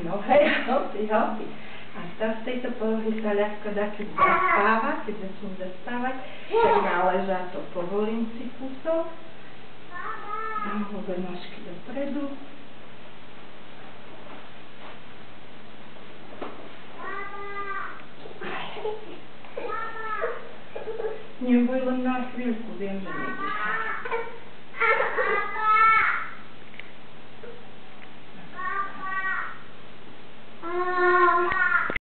No hej, hopi. A teraz v tejto polohe sa ľahko dá, keď zaspáva, keď začnem zaspávať, tak náležá to, povolím si kúsok. Dám obe nožky dopredu. Neboj, len na chvíľku, viem, že nie.